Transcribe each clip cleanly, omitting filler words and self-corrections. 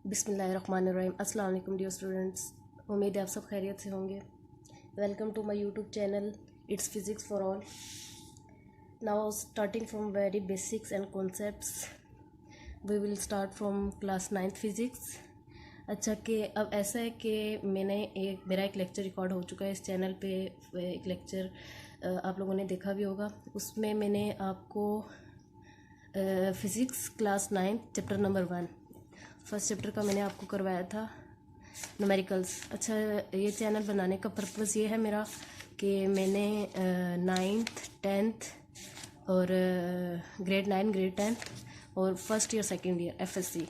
बिस्मिल्लाहिर्रहमानिर्रहीम। अस्सलाम वालेकुम डियर स्टूडेंट्स, उम्मीद है आप सब खैरियत से होंगे। Welcome to my YouTube channel it's physics for all. Now starting from very basics and concepts we will start from class 9th physics. अच्छा कि अब ऐसा है कि मेरा एक लेक्चर रिकॉर्ड हो चुका है इस चैनल पे। एक लेक्चर आप लोगों ने देखा भी होगा। उसमें मैंने आपको physics class 9 chapter number 1 first chapter का मैंने आपको करवाया था न्यूमेरिकल्स। अच्छा, ये चैनल बनाने का पर्पज़ ये है मेरा कि मैंने 9th 10th और ग्रेड 9 ग्रेड 10 और first year second year FSc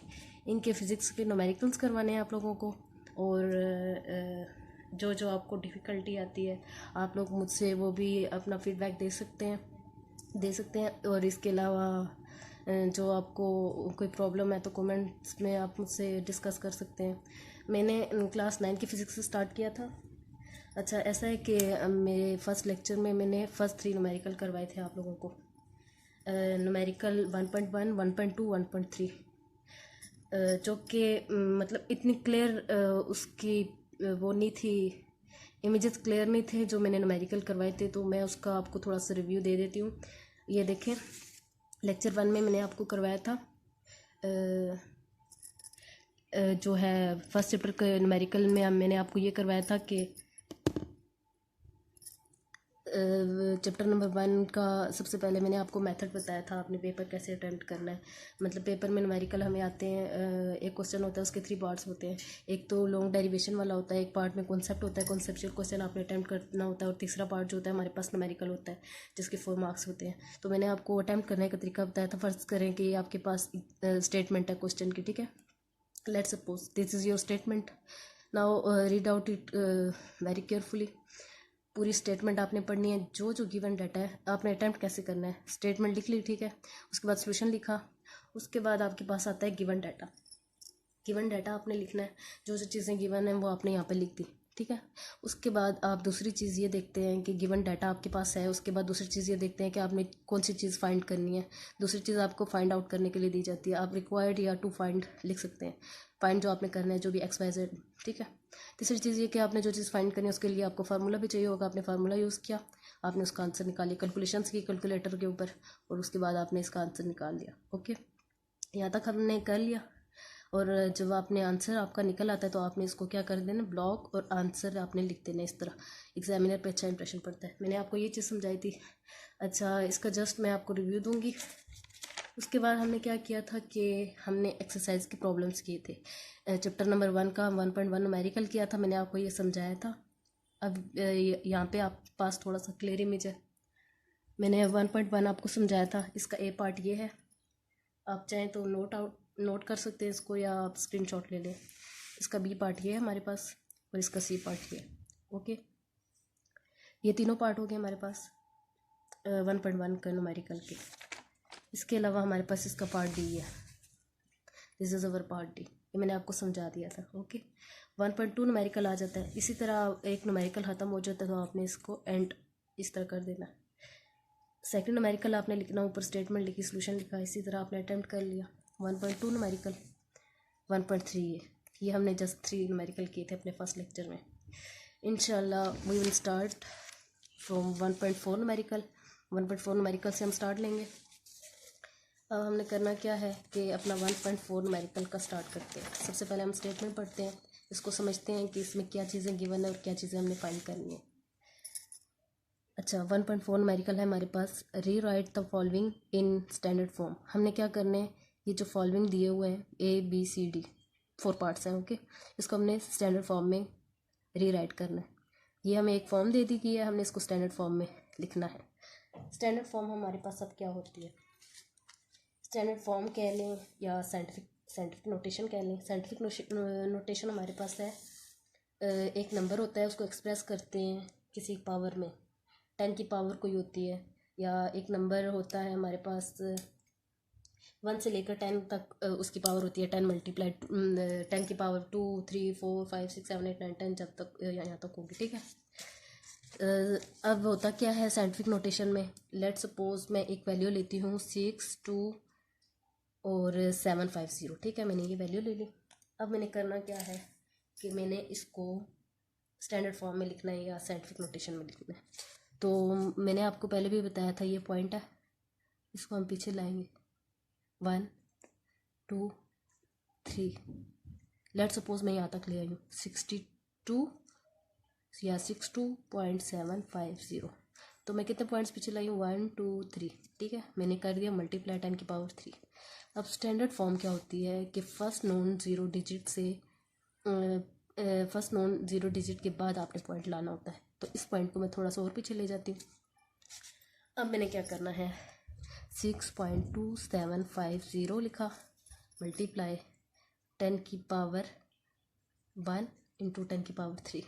इनके फ़िज़िक्स के न्यूमेरिकल्स करवाने हैं आप लोगों को। और जो जो आपको डिफ़िकल्टी आती है आप लोग मुझसे वो भी अपना फ़ीडबैक दे सकते हैं। और इसके अलावा जो आपको कोई प्रॉब्लम है तो कमेंट्स में आप मुझसे डिस्कस कर सकते हैं। मैंने क्लास 9 की फ़िज़िक्स से स्टार्ट किया था। अच्छा, ऐसा है कि मेरे फर्स्ट लेक्चर में मैंने फर्स्ट 3 न्यूमेरिकल करवाए थे आप लोगों को। न्यूमेरिकल 1.1 1.2 1.3 जो कि मतलब इतनी क्लियर उसकी वो नहीं थी, इमेजेस क्लियर नहीं थे जो मैंने न्यूमेरिकल करवाए थे। तो मैं उसका आपको थोड़ा सा रिव्यू दे देती हूँ। ये देखें, लेक्चर 1 में मैंने आपको करवाया था जो है फर्स्ट चैप्टर के न्यूमेरिकल में मैंने आपको ये करवाया था कि चैप्टर नंबर 1 का सबसे पहले मैंने आपको मेथड बताया था आपने पेपर कैसे अटेम्प्ट करना है। मतलब पेपर में न्यूमेरिकल हमें आते हैं, एक क्वेश्चन होता है, उसके 3 पार्ट्स होते हैं। एक तो लॉन्ग डेरिवेशन वाला होता है, एक पार्ट में कॉन्सेप्ट होता है, कॉन्सेप्चुअल क्वेश्चन आपने अटैम्प्ट करना होता है, और तीसरा पार्ट जो होता है हमारे पास न्यूमेरिकल होता है जिसके 4 मार्क्स होते हैं। तो मैंने आपको अटैम्प्ट करने का तरीका बताया था। फर्स्ट करें कि आपके पास स्टेटमेंट है क्वेश्चन की, ठीक है। Let's suppose this is your statement. Now read out it very carefully. पूरी स्टेटमेंट आपने पढ़नी है। जो जो गिवन डाटा है आपने अटैम्प्ट कैसे करना है, स्टेटमेंट लिख ली, ठीक है। उसके बाद सोल्यूशन लिखा। उसके बाद आपके पास आता है गिवन डाटा। गिवन डाटा आपने लिखना है, जो जो चीज़ें गिवन है वो आपने यहाँ पे लिख दी, ठीक है। उसके बाद आप दूसरी चीज़ ये देखते हैं कि गिवन डाटा आपके पास है। उसके बाद दूसरी चीज़ ये देखते हैं कि आपने कौन सी चीज़ फाइंड करनी है। दूसरी चीज़ आपको फाइंड आउट करने के लिए दी जाती है। आप रिक्वायर्ड या टू फाइंड लिख सकते हैं। फाइंड जो आपने करना है, जो भी एक्स वाई जेड, ठीक है। तीसरी चीज़ ये कि आपने जो चीज़ फाइंड करनी है उसके लिए आपको फार्मूला भी चाहिए होगा। आपने फार्मूला यूज़ किया, आपने उसका आंसर निकालिया, कैलकुलेशंस की कैलकुलेटर के ऊपर, और उसके बाद आपने इसका आंसर निकाल लिया। ओके, यहाँ तक हमने कर लिया। और जब आपने आंसर आपका निकल आता है तो आपने इसको क्या कर देना, ब्लॉक और आंसर आपने लिख देना। इस तरह एग्जामिनर पे अच्छा इंप्रेशन पड़ता है। मैंने आपको ये चीज़ समझाई थी। अच्छा, इसका जस्ट मैं आपको रिव्यू दूंगी। उसके बाद हमने क्या किया था कि हमने एक्सरसाइज के प्रॉब्लम्स किए थे। चैप्टर नंबर 1 का 1.1 न्यूमेरिकल किया था, मैंने आपको ये समझाया था। अब यहाँ पे आप पास थोड़ा सा क्लियर इमेज है। मैंने 1.1 आपको समझाया था। इसका ए पार्ट ये है, आप चाहें तो नोट कर सकते हैं इसको, या आप स्क्रीनशॉट ले लें। इसका बी पार्ट ये है हमारे पास, और इसका सी पार्ट ये है। ओके, ये तीनों पार्ट हो गए हमारे पास 1.1 का न्यूमेरिकल के। इसके अलावा हमारे पास इसका पार्ट डी है, this is our part D. ये मैंने आपको समझा दिया था। ओके, 1.2 न्यूमेरिकल आ जाता है। इसी तरह एक न्यूमेरिकल ख़त्म हो जाता है तो आपने इसको एंड इस तरह कर देना। सेकंड न्यूमेरिकल आपने लिखना, ऊपर स्टेटमेंट लिखी, सोल्यूशन लिखा। इसी तरह आपने अटैम्प्ट कर लिया। 1.2 न्यूमेरिकल, 1.3 ये हमने जस्ट 3 न्यूमेरिकल किए थे अपने फर्स्ट लेक्चर में। इंशाल्लाह we will start from 1.4 numerical. 1.4 numerical से हम स्टार्ट लेंगे। अब हमने करना क्या है कि अपना 1.4 न्यूमेरिकल का स्टार्ट करते हैं। सबसे पहले हम स्टेटमेंट पढ़ते हैं, इसको समझते हैं कि इसमें क्या चीज़ें गिवन है और क्या चीज़ें हमने फाइंड करनी है। अच्छा, 1.4 न्यूमेरिकल है हमारे पास। री right the following in standard form. हमने क्या करना है, ये जो फॉलोइंग दिए हुए हैं ABCD 4 पार्ट्स हैं, ओके, इसको हमने स्टैंडर्ड फॉर्म में री राइट करना है। ये हमें एक फॉर्म दे दी गई है, हमने इसको स्टैंडर्ड फॉर्म में लिखना है। स्टैंडर्ड फॉर्म हमारे पास अब क्या होती है, स्टैंडर्ड फॉर्म कह लें या साइंटिफिक नोटेशन कह लें। साइंटिफिक नोटेशन हमारे पास है, एक नंबर होता है, उसको एक्सप्रेस करते हैं किसी पावर में। 10 की पावर कोई होती है, या एक नंबर होता है हमारे पास 1 से लेकर 10 तक उसकी पावर होती है 10 मल्टीप्लाइड 10 की पावर 2 3 4 5 6 7 8 9 10 जब तक यहाँ तक होगी, ठीक है। अब होता क्या है साइंटिफिक नोटेशन में, लेट सपोज मैं एक वैल्यू लेती हूँ 6 2 और 750, ठीक है। मैंने ये वैल्यू ले ली। अब मैंने करना क्या है कि मैंने इसको स्टैंडर्ड फॉर्म में लिखना है या साइंटिफिक नोटेशन में लिखना है। तो मैंने आपको पहले भी बताया था, ये पॉइंट है, इसको हम पीछे लाएंगे 1 2 3। लेट सपोज मैं यहाँ तक ले आई हूँ 62 या 62.750। तो मैं कितने पॉइंट्स पीछे लाई हूँ 1 2 3। ठीक है, मैंने कर दिया मल्टीप्लाई 10⁻3। अब स्टैंडर्ड फॉर्म क्या होती है कि फर्स्ट नॉन ज़ीरो डिजिट के बाद आपने पॉइंट लाना होता है। तो इस पॉइंट को मैं थोड़ा सा और पीछे ले जाती हूँ। अब मैंने क्या करना है 6.2750 लिखा मल्टीप्लाई 10⁻1 इंटू 10⁻3।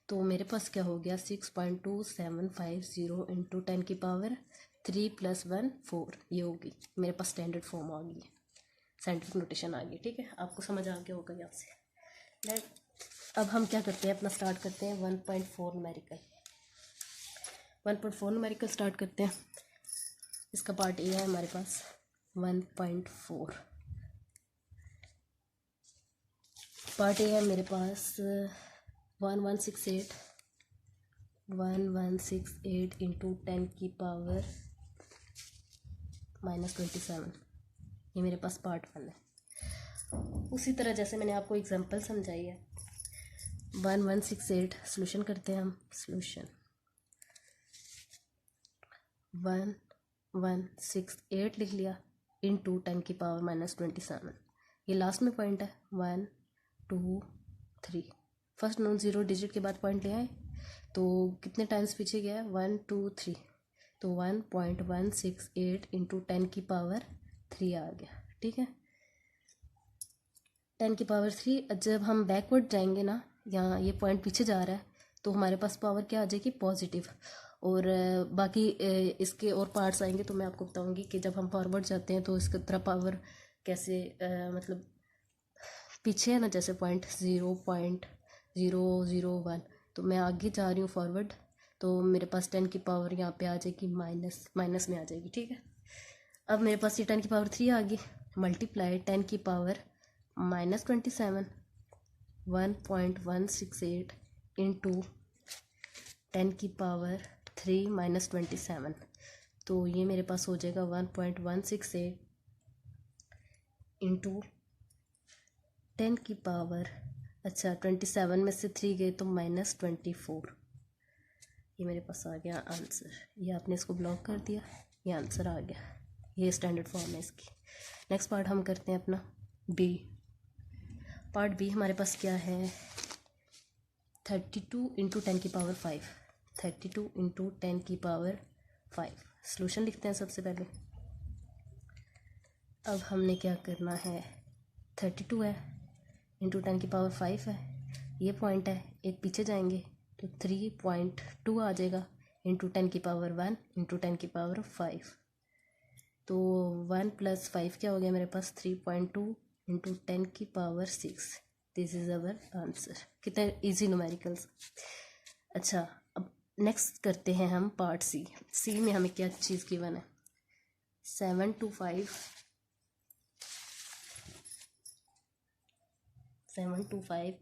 तो मेरे पास क्या हो गया 6.2750 इंटू 10⁻3 + 1 4। ये होगी मेरे पास स्टैंडर्ड फॉर्म आ गई है, साइंटिफिक नोटेशन आ गई। ठीक है, आपको समझ आ गया होगा यहाँ से। अब हम क्या करते हैं, अपना स्टार्ट करते हैं 1.4 न्यूमेरिकल। 1.4 न्यूमेरिकल स्टार्ट करते हैं। इसका पार्ट ए है हमारे पास 1.4। पार्ट ए है मेरे पास 1168 इंटू 10⁻⁻27। ये मेरे पास पार्ट 1 है। उसी तरह जैसे मैंने आपको एग्जांपल समझाई है 1168 सॉल्यूशन करते हैं हम। सॉल्यूशन 1168 लिख लिया इंटू 10⁻⁻27। ये लास्ट में पॉइंट है 1 2 3। फर्स्ट नॉन ज़ीरो डिजिट के बाद पॉइंट ले आए तो कितने टाइम्स पीछे गया है 1 2 3। तो 1.168 इंटू 10⁻3 आ गया। ठीक है, 10⁻3। जब हम बैकवर्ड जाएंगे ना, यहाँ ये पॉइंट पीछे जा रहा है तो हमारे पास पावर क्या आ जाएगी पॉजिटिव। और बाकी इसके और पार्ट्स आएंगे तो मैं आपको बताऊंगी कि जब हम फॉरवर्ड जाते हैं तो इसकी तरह पावर कैसे मतलब पीछे है ना, जैसे पॉइंट 0.001। तो मैं आगे जा रही हूँ फॉरवर्ड, तो मेरे पास 10 की पावर यहाँ पे आ जाएगी माइनस में आ जाएगी। ठीक है, अब मेरे पास ये 10⁻3 आ गई मल्टीप्लाई 10⁻⁻27 1.168 इंटू 10⁻3 - 27। तो ये मेरे पास हो जाएगा 1.168 इंटू 27 में से 3 गए तो -24। ये मेरे पास आ गया आंसर। ये आपने इसको ब्लॉक कर दिया, ये आंसर आ गया। ये स्टैंडर्ड फॉर्म है इसकी। नेक्स्ट पार्ट हम करते हैं अपना बी। पार्ट बी हमारे पास क्या है 32 इंटू 10⁻5। 32 इंटू 10⁻5 सॉल्यूशन लिखते हैं सबसे पहले। अब हमने क्या करना है 32 है इंटू 10⁻5 है, ये पॉइंट है, एक पीछे जाएंगे तो 3.2 आ जाएगा इंटू 10⁻1 इंटू 10⁻5। तो 1 + 5 क्या हो गया मेरे पास 3.2 into 10⁻6। This is our answer. कितने इजी न्यूमेरिकल्स। अच्छा, अब नेक्स्ट करते हैं हम पार्ट सी। सी में हमें क्या चीज़ गिवन है 725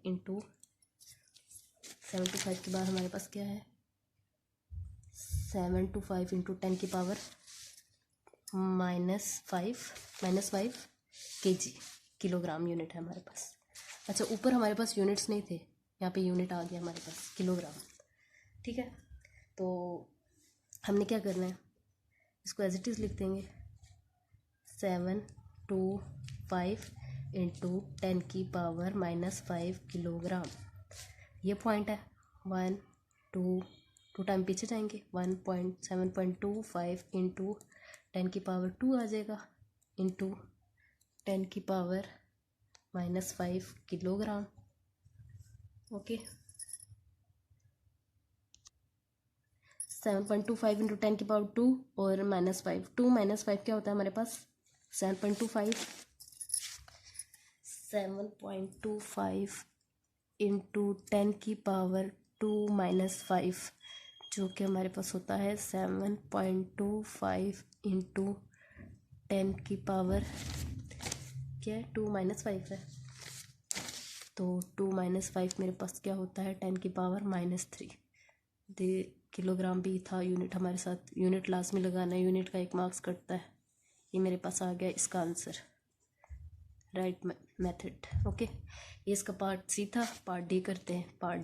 इंटू 725 के बाद हमारे पास क्या है 725 इंटू 10⁻⁻5 kg किलोग्राम यूनिट है हमारे पास। अच्छा, ऊपर हमारे पास यूनिट्स नहीं थे, यहाँ पे यूनिट आ गया हमारे पास किलोग्राम। ठीक है, तो हमने क्या करना है इसको एज इट इज़ लिख देंगे 725 इंटू 10⁻⁻5 किलोग्राम। ये पॉइंट है 1 2 टाइम पीछे जाएंगे 1.725 इंटू 10⁻2 आ जाएगा इंटू 10⁻⁻5 किलोग्राम। ओके, 7.25 इंटू 10⁻2 और -5। 2 - 5 क्या होता है हमारे पास 7.25 इंटू 10⁻2 - 5 जो कि हमारे पास होता है 7.25 इंटू 10 की पावर क्या है 2 - 5 है तो 2 - 5 मेरे पास क्या होता है 10 की पावर -3। दे किलोग्राम भी था यूनिट हमारे साथ, यूनिट लास्ट में लगाना है, यूनिट का 1 मार्क्स कटता है। ये मेरे पास आ गया इसका आंसर, राइट मेथड। ओके, ये इसका पार्ट सी था। पार्ट डी करते हैं। पार्ट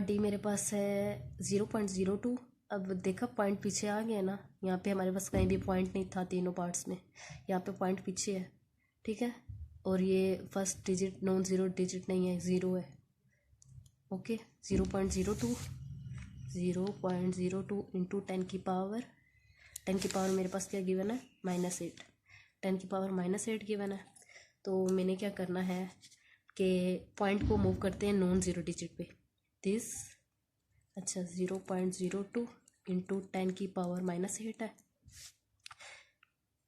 डी मेरे पास है 0.02। अब देखा पॉइंट पीछे आ गया ना, यहाँ पे हमारे पास कहीं भी पॉइंट नहीं था तीनों पार्ट्स में, यहाँ पे पॉइंट पीछे है, ठीक है। और ये first digit non zero digit नहीं है, ज़ीरो है। ओके, 0.02 इंटू 10 की पावर मेरे पास क्या गिवन है -8, 10 की पावर -8 गिवन है। तो मैंने क्या करना है कि पॉइंट को मूव करते हैं नॉन ज़ीरो डिजिट पे। दिस अच्छा 0.02 इंटू 10 की पावर -8 है,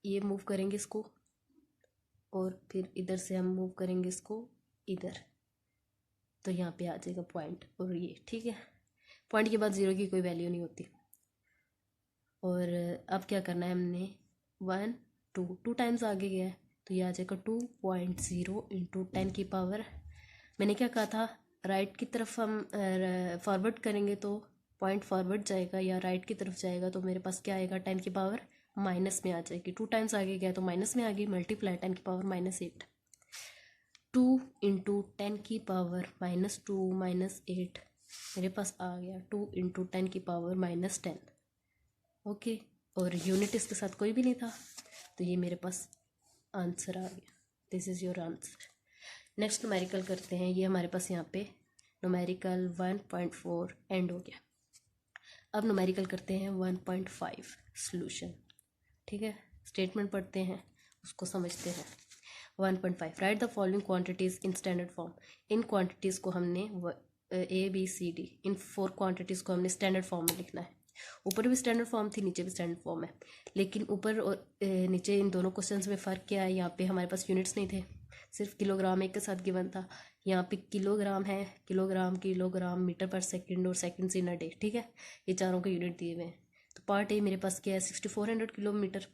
ये मूव करेंगे इसको, और फिर इधर से हम मूव करेंगे इसको इधर, तो यहाँ पे आ जाएगा पॉइंट, और ये ठीक है। पॉइंट के बाद ज़ीरो की कोई वैल्यू नहीं होती। और अब क्या करना है हमने 1 2 टाइम्स आगे गया है, तो ये आ जाएगा 2.0 इंटू 10 की पावर, मैंने क्या कहा था राइट की तरफ हम फॉरवर्ड करेंगे तो पॉइंट फॉरवर्ड जाएगा या राइट की तरफ जाएगा, तो मेरे पास क्या आएगा 10 की पावर माइनस में आ जाएगी। 2 टाइम्स आगे गया तो माइनस में आ गई, मल्टीप्लाई 10 की पावर -8, 2 इंटू 10 की पावर -2 -8 मेरे पास आ गया 2 इंटू 10 की पावर -10। ओके, और यूनिट इसके साथ कोई भी नहीं था, तो ये मेरे पास आंसर आ गया। This is your answer. Next numerical करते हैं। ये हमारे पास यहाँ पे न्यूमेरिकल 1.4 एंड हो गया। अब न्यूमेरिकल करते हैं 1.5 सॉल्यूशन, ठीक है। स्टेटमेंट पढ़ते हैं, उसको समझते हैं। 1.5 right the following quantities in standard form. In quantities को हमने ABCD इन 4 क्वांटिटीज़ को हमने स्टैंडर्ड फॉर्म में लिखना है। ऊपर भी स्टैंडर्ड फॉर्म थी, नीचे भी स्टैंडर्ड फॉर्म है, लेकिन ऊपर और नीचे इन दोनों क्वेश्चंस में फ़र्क क्या है, यहाँ पे हमारे पास यूनिट्स नहीं थे, सिर्फ किलोग्राम एक के साथ गिवन था। यहाँ पे किलोग्राम है, किलोग्राम मीटर पर सेकंड और सेकंड्स इन अ डे, ठीक है। ये चारों के यूनिट दिए हुए हैं। तो पार्ट ए मेरे पास क्या है 6400 किलोमीटर।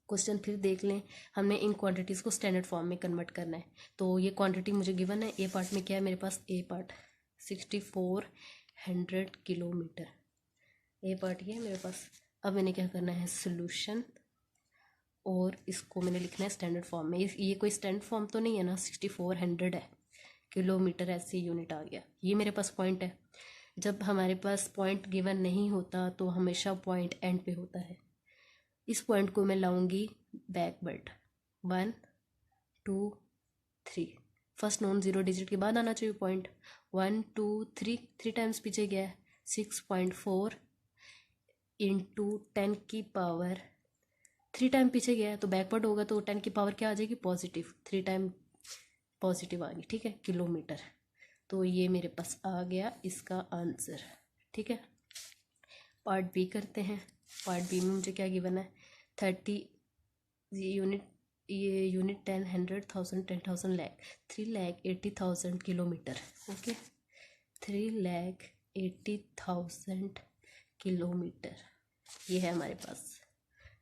क्वेश्चन फिर देख लें, हमने इन क्वांटिटीज़ को स्टैंडर्ड फॉर्म में कन्वर्ट करना है। तो ये क्वांटिटी मुझे गिवन है। ए पार्ट में क्या है मेरे पास, ए पार्ट 6400 किलोमीटर, ए पार्ट ये है मेरे पास। अब मैंने क्या करना है सोल्यूशन, और इसको मैंने लिखना है स्टैंडर्ड फॉर्म में। ये कोई स्टैंडर्ड फॉर्म तो नहीं है ना, 6400 है किलोमीटर, ऐसे यूनिट आ गया। ये मेरे पास पॉइंट है। जब हमारे पास पॉइंट गिवन नहीं होता तो हमेशा पॉइंट एंड पे होता है। इस पॉइंट को मैं लाऊंगी backward, 1 2 3, first non zero digit के बाद आना चाहिए पॉइंट। 1 2 3 टाइम्स पीछे गया है, 6.4 इंटू 10 की पावर 3 टाइम पीछे गया है, तो बैकवर्ड होगा तो 10 की पावर क्या आ जाएगी पॉजिटिव, 3 टाइम पॉजिटिव आ गई, ठीक है, किलोमीटर। तो ये मेरे पास आ गया इसका आंसर, ठीक है। पार्ट बी करते हैं। पार्ट बी में मुझे क्या गिवन है 30 यूनिट, ये unit 10 100 1000 10,000 lakh 3,80,000 kilometre. Okay, 3,80,000 kilometre ये है हमारे पास।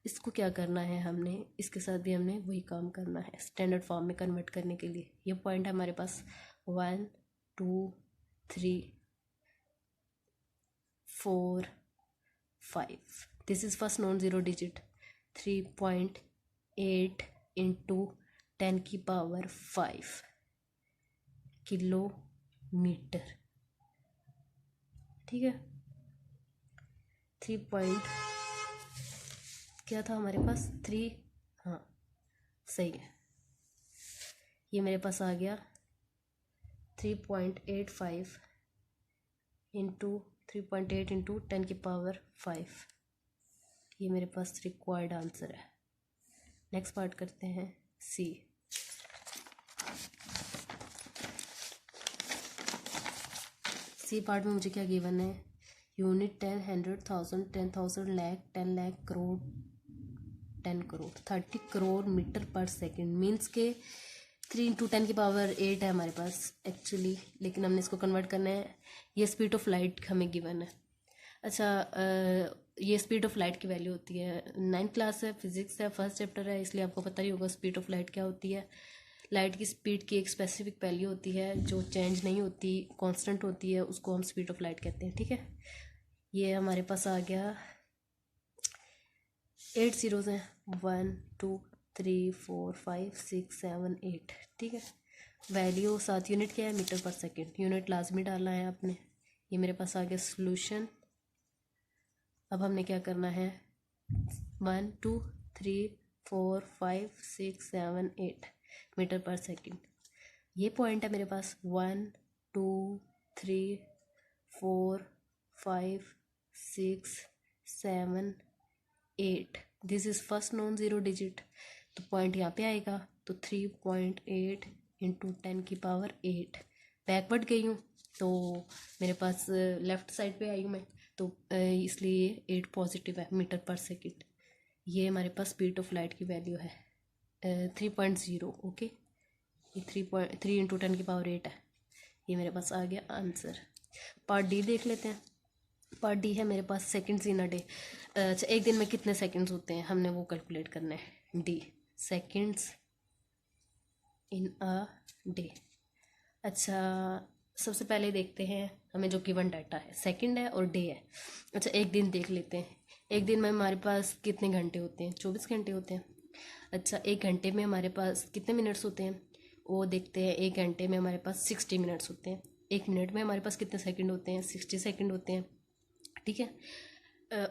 इसको क्या करना है हमने, इसके साथ भी हमने वही काम करना है स्टैंडर्ड फॉर्म में कन्वर्ट करने के लिए। ये पॉइंट है हमारे पास 1 2 3 4 5, this is first non zero digit, 3.8 into 10 की पावर 5 किलोमीटर, ठीक है। 3 पॉइंट क्या था हमारे पास 3, हाँ सही है। ये मेरे पास आ गया 3.85 इंटू 3.8 इंटू 10 की पावर 5, ये मेरे पास रिक्वायर्ड आंसर है। नेक्स्ट पार्ट करते हैं सी। सी पार्ट में मुझे क्या गिवन है, यूनिट 10 100 1000 10,000 लाख 10 लाख करोड़ 10 करोड़ 30 करोड़ मीटर पर सेकंड, मीन्स के 3 इंटू 10 की पावर 8 है हमारे पास एक्चुअली, लेकिन हमने इसको कन्वर्ट करना है। ये स्पीड ऑफ लाइट हमें गिवन है। अच्छा, ये स्पीड ऑफ लाइट की वैल्यू होती है, 9th क्लास है, फिजिक्स है, फर्स्ट चैप्टर है, इसलिए आपको पता ही होगा स्पीड ऑफ लाइट क्या होती है। लाइट की स्पीड की एक स्पेसिफिक वैल्यू होती है जो चेंज नहीं होती, कांस्टेंट होती है, उसको हम स्पीड ऑफ लाइट कहते हैं। ठीक है, ये हमारे पास आ गया 8 ज़ीरोज़ हैं, 1 2 3 4 5 6 7 8। ठीक है, वैल्यू साथ यूनिट क्या है, मीटर पर सेकेंड, यूनिट लाजमी डालना है आपने। ये मेरे पास आ गया सोल्यूशन। अब हमने क्या करना है, 1 2 3 4 5 6 7 8 मीटर पर सेकेंड। ये पॉइंट है मेरे पास 1 2 3 4 5 6 7 8। This is first non zero digit, तो पॉइंट यहाँ पे आएगा। तो 3.8 इंटू 10⁸ 8। बैकवर्ड गई हूँ तो मेरे पास लेफ़्ट साइड पे आई हूँ मैं, तो इसलिए 8 पॉजिटिव है मीटर पर सेकेंड। ये हमारे पास स्पीड ऑफ लाइट की वैल्यू है 3.0। ओके, ये 3 इंटू 10⁸8 है। ये मेरे पास आ गया आंसर। पार्ट डी देख लेते हैं। पार्ट डी है मेरे पास सेकंड्स इन अ डे। अच्छा, एक दिन में कितने सेकंड्स होते हैं, हमने वो कैलकुलेट करना है। D, seconds in a day. अच्छा, सबसे पहले देखते हैं हमें जो गिवन डाटा है, सेकंड है और डे है। अच्छा, एक दिन देख लेते हैं। एक दिन में हमारे पास कितने घंटे होते हैं, 24 घंटे होते हैं। अच्छा, एक घंटे में हमारे पास कितने मिनट्स होते हैं, वो देखते हैं। एक घंटे में हमारे पास 60 मिनट्स होते हैं। एक मिनट में हमारे पास कितने सेकंड होते हैं, 60 सेकंड होते हैं। ठीक है,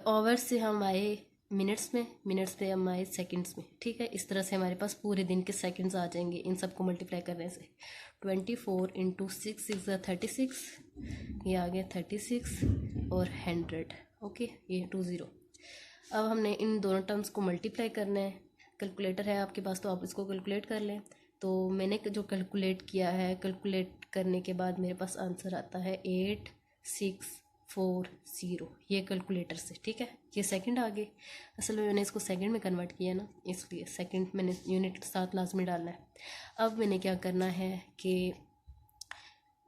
आवर्स से हम आए मिनट्स में, मिनट्स से हम आए सेकंड्स में। ठीक है, इस तरह से हमारे पास पूरे दिन के सेकंड्स आ जाएंगे इन सबको मल्टीप्लाई करने से। 24 इंटू 6 इज़ 36, ये आ गया 36 और 100। ओके, ये 20। अब हमने इन दोनों टर्म्स को मल्टीप्लाई करना है। कैलकुलेटर है आपके पास तो आप इसको कैलकुलेट कर लें। तो मैंने जो कैलकुलेट किया है, कैलकुलेट करने के बाद मेरे पास आंसर आता है 8640, ये कैलकुलेटर से। ठीक है, ये सेकंड आ गए। असल में मैंने इसको सेकंड में कन्वर्ट किया ना, इसलिए सेकंड मैंने यूनिट साथ लाजमी डालना है। अब मैंने क्या करना है कि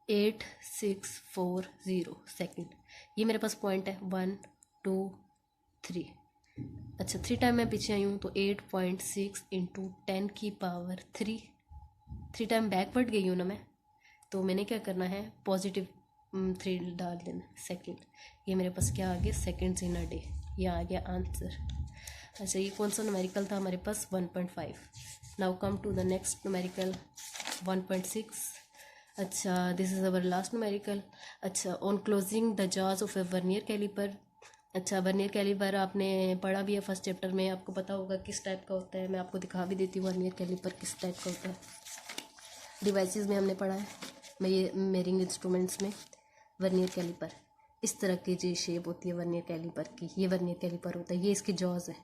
8640 सेकंड, ये मेरे पास पॉइंट है 1 2 3। अच्छा, 3 टाइम मैं पीछे आई हूँ तो 8.6 इंटू 10⁻3। 3 टाइम बैकवर्ड गई हूँ ना मैं, तो मैंने क्या करना है, पॉजिटिव 3 डाल देना सेकंड। ये मेरे पास क्या आ गया, सेकंड्स इन अ डे, ये आ गया आंसर। अच्छा, ये कौन सा न्यूमेरिकल था हमारे पास, 1.5। Now come to the next numerical 1.6। अच्छा, this is our last numerical. अच्छा, on closing the jaws of a vernier caliper. अच्छा, वर्नियर कैलिपर आपने पढ़ा भी है फर्स्ट चैप्टर में, आपको पता होगा किस टाइप का होता है। मैं आपको दिखा भी देती हूँ वर्नियर कैलिपर किस टाइप का होता है। डिवाइसेस में हमने पढ़ा है, ये मेजरिंग इंस्ट्रूमेंट्स में वर्नियर कैलिपर इस तरह की जी शेप होती है वर्नियर कैलिपर की। ये वर्नियर कैलिपर होता है, ये इसके जॉज है,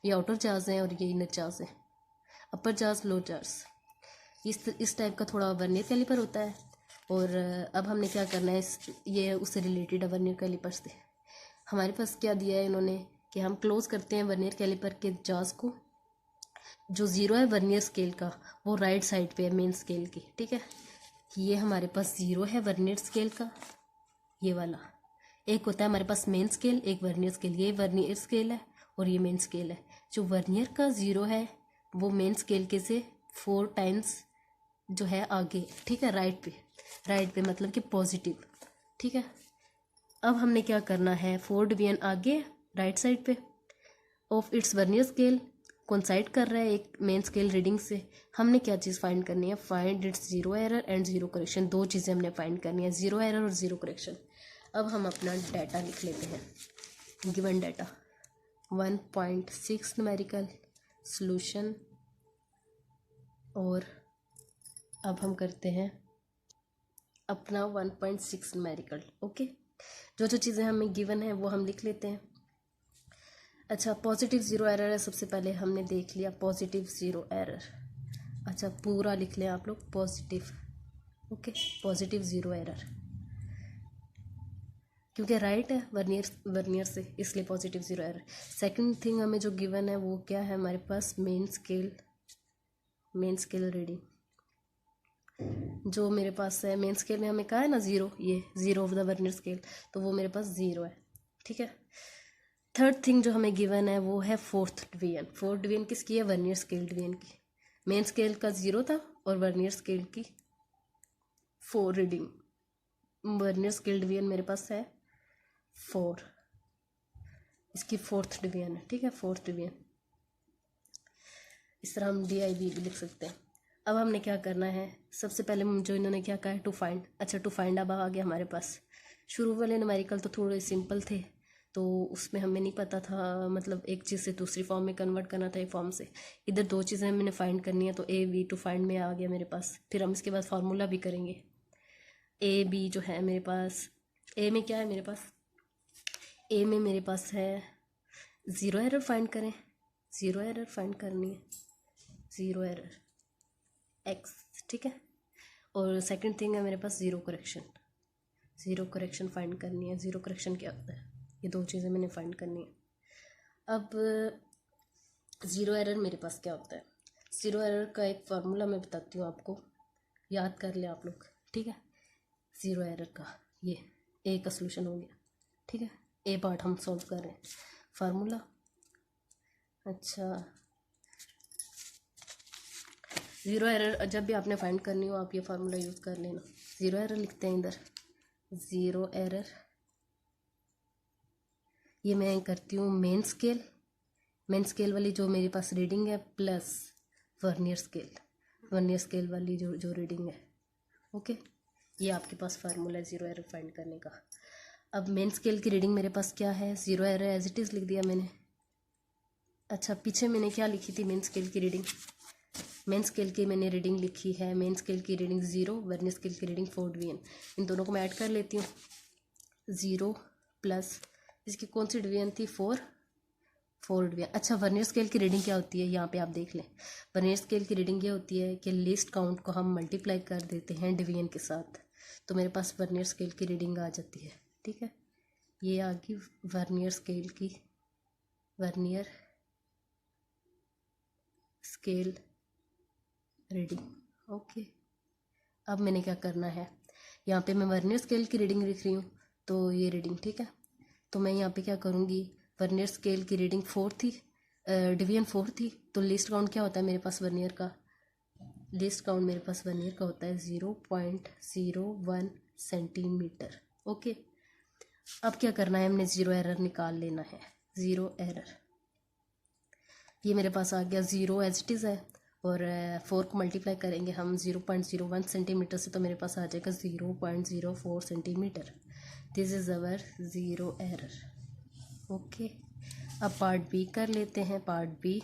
ये आउटर जाज हैं और ये इनर जाज है, अपर जाज लोअर जाज। इस टाइप का थोड़ा वर्नियर कैलिपर होता है। और अब हमने क्या करना है, ये उससे रिलेटेड है वर्नियर कैलिपर से। हमारे पास क्या दिया है इन्होंने कि हम क्लोज करते हैं वर्नियर कैलिपर के जाज को। जो ज़ीरो है वर्नियर स्केल का, वो राइट साइड पे है मेन स्केल की। ठीक है, ये हमारे पास ज़ीरो है वर्नियर स्केल का, ये वाला। एक होता है हमारे पास मेन स्केल, एक वर्नियर स्केल। ये वर्नियर स्केल है और ये मेन स्केल है। जो वर्नियर का ज़ीरो है वो मेन स्केल के से 4 टाइम्स जो है आगे। ठीक है, राइट पे मतलब कि पॉजिटिव। ठीक है, अब हमने क्या करना है, 4 डिवीजन आगे राइट साइड पे of its vernier scale coincide कर रहा है एक मेन स्केल रीडिंग से। हमने क्या चीज़ फाइंड करनी है, find its zero error and zero correction. दो चीज़ें हमने फाइंड करनी है, ज़ीरो एरर और ज़ीरो करेक्शन। अब हम अपना डाटा लिख लेते हैं। Given data 1.6 numerical solution. और अब हम करते हैं अपना 1.6 न्यूमेरिकल। ओके, जो चीज़ें हमें गिवन है वो हम लिख लेते हैं। अच्छा, पॉजिटिव ज़ीरो एरर है, सबसे पहले हमने देख लिया पॉजिटिव ज़ीरो एरर। अच्छा, पूरा लिख लें आप लोग, positive. Okay, positive zero error, क्योंकि राइट है वर्नियर से, इसलिए positive zero error. Second thing हमें जो गिवन है वो क्या है हमारे पास, मेन स्केल रीडिंग। जो मेरे पास है मेन स्केल में हमें कहा है ना ज़ीरो, ये zero of the vernier scale, तो वो मेरे पास ज़ीरो है। ठीक है, थर्ड थिंग जो हमें गिवन है वो है फोर्थ डिवीजन। फोर्थ डिवीजन किसकी है, वर्नियर स्केल डिवीजन की। मेन स्केल का ज़ीरो था और वर्नियर स्केल की 4 रीडिंग। वर्नियर स्केल डिवीजन मेरे पास है 4, इसकी 4th डिवीजन है, ठीक है, 4th डिवीजन। इस तरह हम DIB भी लिख सकते हैं। अब हमने क्या करना है, सबसे पहले जो इन्होंने क्या कहा है टू फाइंड। अच्छा, टू फाइंड अब आ गया हमारे पास। शुरू वाले न्यूमेरिकल तो थोड़े सिंपल थे, तो उसमें हमें नहीं पता था, मतलब एक चीज़ से दूसरी फॉर्म में कन्वर्ट करना था, एक फॉर्म से इधर 2 चीज़ें मैंने फाइंड करनी है, तो AB टू फाइंड में आ गया मेरे पास। फिर हम इसके बाद फार्मूला भी करेंगे। AB जो है मेरे पास, ए में क्या है मेरे पास, ए में मेरे पास है ज़ीरो एरर फाइंड करें, ज़ीरो एरर फाइंड करनी है, ज़ीरो एरर x, ठीक है। और सेकंड थिंग है मेरे पास zero correction, zero correction find करनी है। ज़ीरो करेक्शन क्या होता है, ये 2 चीज़ें मैंने फाइंड करनी है। अब ज़ीरो एरर मेरे पास क्या होता है, ज़ीरो एरर का एक फार्मूला मैं बताती हूँ आपको, याद कर लें आप लोग, ठीक है। ज़ीरो एरर का ये ए का सोल्यूशन हो गया, ठीक है। ए पार्ट हम सॉल्व कर रहे हैं, फार्मूला। अच्छा, ज़ीरो एरर जब भी आपने फाइंड करनी हो आप ये फार्मूला यूज़ कर लेना। ज़ीरो एरर लिखते हैं इधर, ज़ीरो एरर, ये मैं करती हूँ मेन स्केल, मेन स्केल वाली जो मेरे पास रीडिंग है plus vernier scale, vernier scale वाली जो रीडिंग है, ओके। ये आपके पास फार्मूला है ज़ीरो एरर फाइंड करने का। अब मेन स्केल की रीडिंग मेरे पास क्या है, zero error as it is लिख दिया मैंने। अच्छा, पीछे मैंने क्या लिखी थी मेन स्केल की रीडिंग, मेन स्केल की मैंने रीडिंग लिखी है, मेन स्केल की रीडिंग 0, वर्नियर स्केल की रीडिंग 4 डिवीजन। इन दोनों को मैं ऐड कर लेती हूँ, 0 प्लस इसकी कौन सी डिवीजन थी, 4, 4 डिवीजन। अच्छा, वर्नियर स्केल की रीडिंग क्या होती है, यहाँ पे आप देख लें, वर्नियर स्केल की रीडिंग ये होती है कि लीस्ट काउंट को हम मल्टीप्लाई कर देते हैं डिवीजन के साथ, तो मेरे पास वर्नियर स्केल की रीडिंग आ जाती है, ठीक है। ये आ गई वर्नियर स्केल की, वर्नियर स्केल रीडिंग, ओके। अब मैंने क्या करना है, यहाँ पे मैं वर्नियर स्केल की रीडिंग लिख रही हूँ, तो ये रीडिंग, ठीक है। तो मैं यहाँ पे क्या करूँगी, वर्नियर स्केल की रीडिंग 4 थी, डिवीजन 4 थी, तो लिस्ट काउंट क्या होता है मेरे पास वर्नियर का, लिस्ट काउंट मेरे पास वर्नियर का होता है 0.01 सेंटीमीटर, ओके। अब क्या करना है, हमने ज़ीरो एरर निकाल लेना है, ज़ीरो एरर। ये मेरे पास आ गया 0 एज इट इज़ है, और 4 को मल्टीप्लाई करेंगे हम 0.01 सेंटीमीटर से, तो मेरे पास आ जाएगा 0.04 centimetre. This is our zero error, okay. अब पार्ट बी कर लेते हैं, पार्ट बी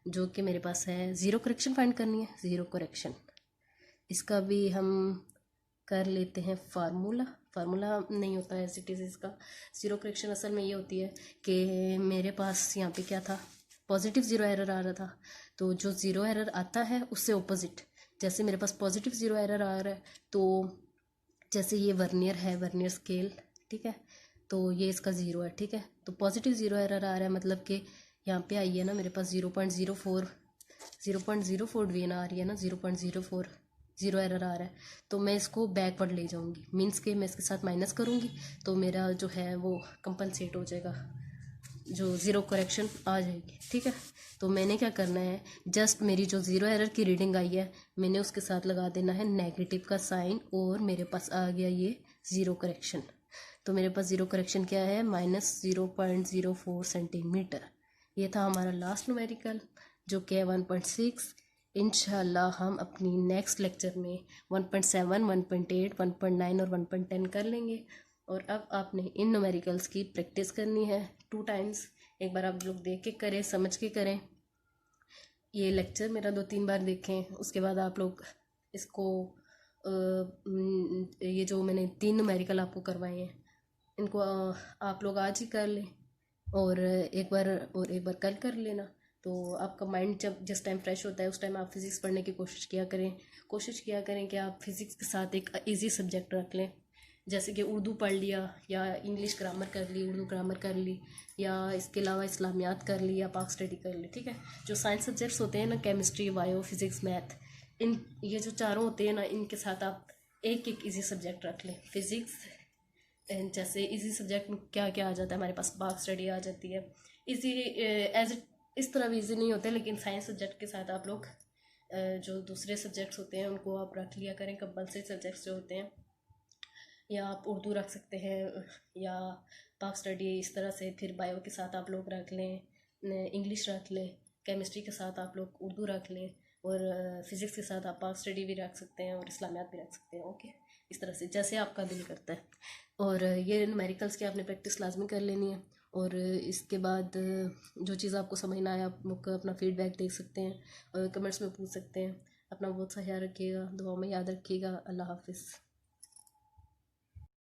जो कि मेरे पास है ज़ीरो करेक्शन फाइंड करनी है, ज़ीरो करेक्शन। इसका भी हम कर लेते हैं फार्मूला, फार्मूला नहीं होता है एज इट इज़ इसका। ज़ीरो करेक्शन असल में ये होती है कि मेरे पास यहाँ पे क्या था, पॉजिटिव ज़ीरो एरर आ रहा था, तो जो ज़ीरो एरर आता है उससे ऑपोजिट, जैसे मेरे पास पॉजिटिव ज़ीरो एरर आ रहा है, तो जैसे ये वर्नियर है, वर्नियर स्केल, ठीक है, तो ये इसका ज़ीरो है, ठीक है। तो पॉजिटिव ज़ीरो एरर आ रहा है, मतलब कि यहाँ पे आई है ना मेरे पास 0.04 डिवीजन आ रही है ना, 0.04 ज़ीरो एरर आ रहा है, तो मैं इसको बैकवर्ड ले जाऊँगी, मीन्स के मैं इसके साथ माइनस करूँगी, तो मेरा जो है वो कंपनसेट हो जाएगा, जो ज़ीरो करेक्शन आ जाएगी, ठीक है। तो मैंने क्या करना है, जस्ट मेरी जो ज़ीरो एरर की रीडिंग आई है मैंने उसके साथ लगा देना है नेगेटिव का साइन, और मेरे पास आ गया ये ज़ीरो करेक्शन। तो मेरे पास ज़ीरो करेक्शन क्या है, -0.04 सेंटीमीटर। ये था हमारा लास्ट न्यूमेरिकल जो कि 1.6। इंशाल्लाह हम अपनी नेक्स्ट लेक्चर में 1.7, 1.8, 1.9 और 1.10 कर लेंगे। और अब आपने इन न्यूमेरिकल्स की प्रैक्टिस करनी है 2 टाइम्स। एक बार आप लोग देख के करें, समझ के करें, ये लेक्चर मेरा 2-3 बार देखें, उसके बाद आप लोग इसको ये जो मैंने 3 न्यूमेरिकल आपको करवाए हैं इनको आप लोग आज ही कर लें, और एक बार कल कर लेना। तो आपका माइंड जब जिस टाइम फ्रेश होता है उस टाइम आप फिज़िक्स पढ़ने की कोशिश किया करें कि आप फिज़िक्स के साथ एक इजी सब्जेक्ट रख लें, जैसे कि उर्दू पढ़ लिया या इंग्लिश ग्रामर कर ली, उर्दू ग्रामर कर ली, या इसके अलावा इस्लामियात कर ली या पाक स्टडी कर ली, ठीक है। जो साइंस सब्जेक्ट्स होते हैं ना, केमिस्ट्री, बायो, फिज़िक्स, मैथ, इन ये जो चारों होते हैं ना, इनके साथ आप एक एक इजी सब्जेक्ट रख लें। फिज़िक्स जैसे इजी सब्जेक्ट में क्या क्या आ जाता है हमारे पास, पाक स्टडी आ जाती है, इजी एज इस तरह भी इजी नहीं होते, लेकिन साइंस सब्जेक्ट के साथ आप लोग जो दूसरे सब्जेक्ट्स होते हैं उनको आप रख लिया करें, कंपल्सरी सब्जेक्ट्स जो होते हैं, या आप उर्दू रख सकते हैं, या पाक स्टडी इस तरह से। फिर बायो के साथ आप लोग रख लें, इंग्लिश रख लें, केमिस्ट्री के साथ आप लोग उर्दू रख लें, और फिज़िक्स के साथ आप पाक स्टडी भी रख सकते हैं और इस्लामियात भी रख सकते हैं। ओके, इस तरह से जैसे आपका दिल करता है। और ये न्यूमेरिकल्स की आपने प्रैक्टिस लाजमी कर लेनी है। और इसके बाद जो चीज़ आपको समझ ना आए आप मुझको अपना फीडबैक दे सकते हैं और कमेंट्स में पूछ सकते हैं। अपना बहुत सा ख्याल रखिएगा, दुआ में याद रखिएगा। अल्लाह हाफिज़।